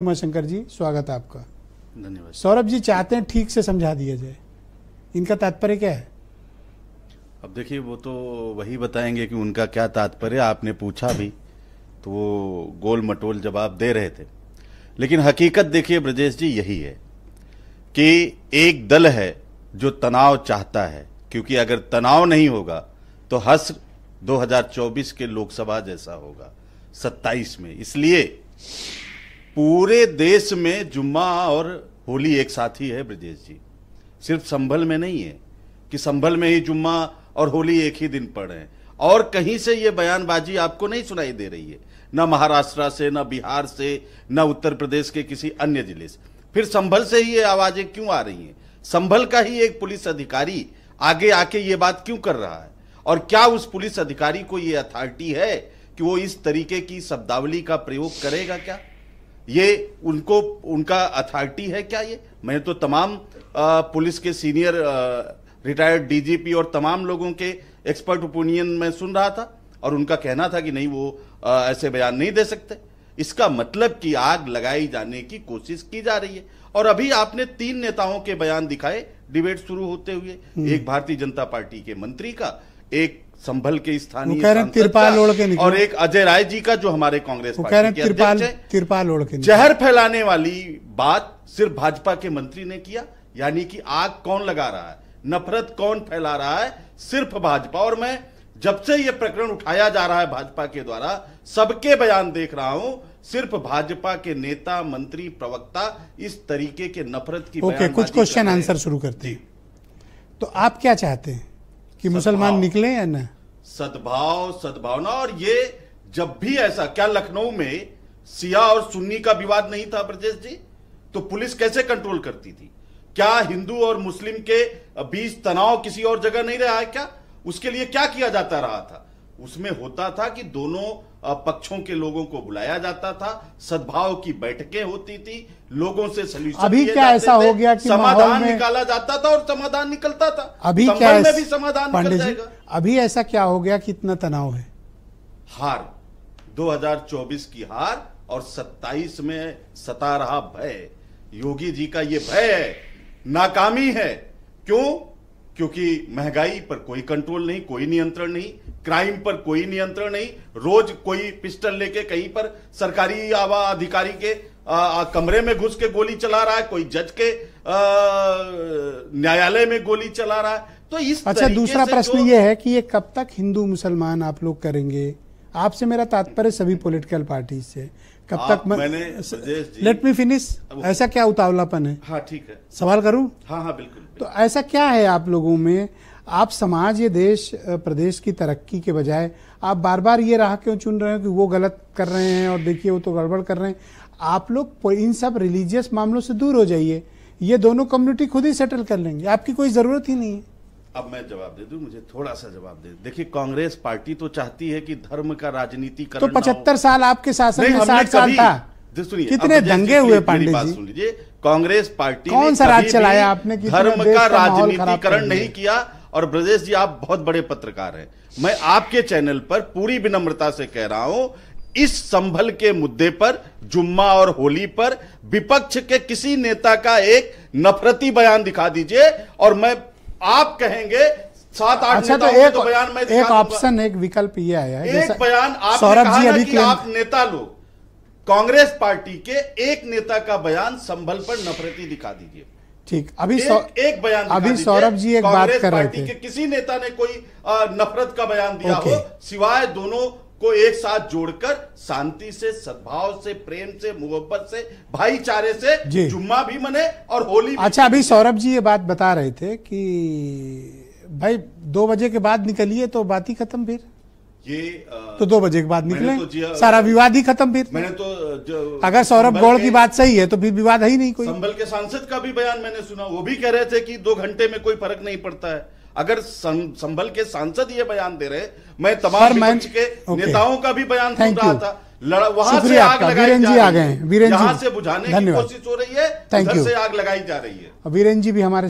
उमाशंकर जी, स्वागत है आपका। धन्यवाद। सौरभ जी चाहते हैं ठीक से समझा दिया जाए, इनका तात्पर्य क्या है? अब देखिए, वो तो वही बताएंगे कि उनका क्या तात्पर्य। आपने पूछा भी तो वो गोल मटोल जवाब दे रहे थे, लेकिन हकीकत देखिए ब्रजेश जी यही है कि एक दल है जो तनाव चाहता है, क्योंकि अगर तनाव नहीं होगा तो हश्र 2024 के लोकसभा जैसा होगा 27 में। इसलिए पूरे देश में जुम्मा और होली एक साथ ही है ब्रजेश जी, सिर्फ संभल में नहीं है कि संभल में ही जुम्मा और होली एक ही दिन पड़ रहे हैं। और कहीं से ये बयानबाजी आपको नहीं सुनाई दे रही है, न महाराष्ट्र से, न बिहार से, न उत्तर प्रदेश के किसी अन्य जिले से। फिर संभल से ही ये आवाजें क्यों आ रही हैं? संभल का ही एक पुलिस अधिकारी आगे आके ये बात क्यों कर रहा है? और क्या उस पुलिस अधिकारी को ये अथॉरिटी है कि वो इस तरीके की शब्दावली का प्रयोग करेगा? क्या ये उनको उनका अथॉरिटी है क्या? ये मैं तो तमाम पुलिस के सीनियर रिटायर्ड डीजीपी और तमाम लोगों के एक्सपर्ट ओपिनियन में सुन रहा था, और उनका कहना था कि नहीं, वो ऐसे बयान नहीं दे सकते। इसका मतलब कि आग लगाई जाने की कोशिश की जा रही है। और अभी आपने 3 नेताओं के बयान दिखाए डिबेट शुरू होते हुए, एक भारतीय जनता पार्टी के मंत्री का, एक संभल के स्थानीय तिरपाल ओढ़ के, और एक अजय राय जी का जो हमारे कांग्रेस पार्टी के अध्यक्ष हैं। तिरपाल ओढ़ के जहर फैलाने वाली बात सिर्फ भाजपा के मंत्री ने किया, यानी कि आग कौन लगा रहा है, नफरत कौन फैला रहा है? सिर्फ भाजपा। और मैं जब से यह प्रकरण उठाया जा रहा है भाजपा के द्वारा, सबके बयान देख रहा हूं, सिर्फ भाजपा के नेता, मंत्री, प्रवक्ता इस तरीके के नफरत की ओके, कुछ क्वेश्चन आंसर शुरू करते हैं। तो आप क्या चाहते हैं कि मुसलमान निकले या ना? सद्भाव, सद्भावना। और ये जब भी ऐसा, क्या लखनऊ में सिया और सुन्नी का विवाद नहीं था ब्रजेश जी? तो पुलिस कैसे कंट्रोल करती थी? क्या हिंदू और मुस्लिम के बीच तनाव किसी और जगह नहीं रहा है क्या? उसके लिए क्या किया जाता रहा था? उसमें होता था कि दोनों पक्षों के लोगों को बुलाया जाता था, सद्भाव की बैठकें होती थी, लोगों से सॉल्यूशन अभी क्या ऐसा हो गया कि समाधान निकाला जाता था और समाधान निकलता था। अभी क्या में भी समाधान निकल जाएगा। अभी ऐसा क्या हो गया कि इतना तनाव है? हार, 2024 की हार और 27 में सता रहा भय। योगी जी का ये भय है, नाकामी है। क्यों? क्योंकि महंगाई पर कोई कंट्रोल नहीं, कोई नियंत्रण नहीं, क्राइम पर कोई नियंत्रण नहीं। रोज कोई पिस्टल लेके कहीं पर सरकारी अधिकारी के कमरे में घुस के गोली चला रहा है, कोई जज के न्यायालय में गोली चला रहा है। तो इस अच्छा, दूसरा प्रश्न ये है कि ये कब तक हिंदू मुसलमान आप लोग करेंगे? आपसे मेरा तात्पर्य सभी पॉलिटिकल पार्टी से, कब तक? Let me finish. ऐसा क्या उतावलापन है? हाँ ठीक है, सवाल करूं? हाँ हाँ बिल्कुल। तो ऐसा क्या है आप लोगों में? आप समाज, ये देश, प्रदेश की तरक्की के बजाय आप बार बार ये राह क्यों चुन रहे हो कि वो गलत कर रहे हैं और देखिए वो तो गड़बड़ कर रहे हैं? आप लोग इन सब रिलीजियस मामलों से दूर हो जाइए, ये दोनों कम्युनिटी खुद ही सेटल कर लेंगे, आपकी कोई जरूरत ही नहीं है। अब मैं जवाब दे दूं, मुझे थोड़ा सा जवाब दे। देखिए, कांग्रेस पार्टी तो चाहती है कि धर्म का राजनीतिकरण। तो 75 साल आपके शासन में 60 साल था, कितने दंगे हुए पंडित जी? सुन लीजिए, कांग्रेस पार्टी कौन सा राज चलाया आपने? धर्म का राजनीतिकरण नहीं किया। और ब्रजेश जी, आप बहुत बड़े पत्रकार हैं, मैं आपके चैनल पर पूरी विनम्रता से कह रहा हूं, इस संभल के मुद्दे पर, जुम्मा और होली पर विपक्ष के किसी नेता का एक नफरती बयान दिखा दीजिए और मैं, आप कहेंगे 7-8 अच्छा, तो बयान में एक ऑप्शन, एक विकल्प ये आया है, एक बयान सौरभ जी अभी कि आप नेता लोग, कांग्रेस पार्टी के एक नेता का बयान संभल पर नफरती दिखा दीजिए। ठीक, अभी एक बयान अभी सौरभ जी एक बात कर रहे थे कि किसी नेता ने कोई नफरत का बयान दिया हो, सिवाय दोनों को एक साथ जोड़कर शांति से, सद्भाव से, प्रेम से, मोहब्बत से, भाईचारे से जुम्मा भी मने और होली भी। अच्छा, अभी सौरभ जी ये बात बता रहे थे कि भाई 2 बजे के बाद निकलिए तो बात ही खत्म। फिर ये तो 2 बजे के बाद निकले तो सारा विवाद ही खत्म। फिर मैंने तो अगर सौरभ गौड़ की बात सही है तो फिर विवाद है ही नहीं कोई। संभल के सांसद का भी बयान मैंने सुना, वो भी कह रहे थे कि 2 घंटे में कोई फर्क नहीं पड़ता है। अगर संभल के सांसद ये बयान दे रहे, मैं तमाम विपक्ष के नेताओं का भी बयान सुन रहा था, वहां से आग लगाई जा रही है, यहां से बुझाने की कोशिश हो रही है, उधर से आग लगाई जा रही है। वीरेन जी भी हमारे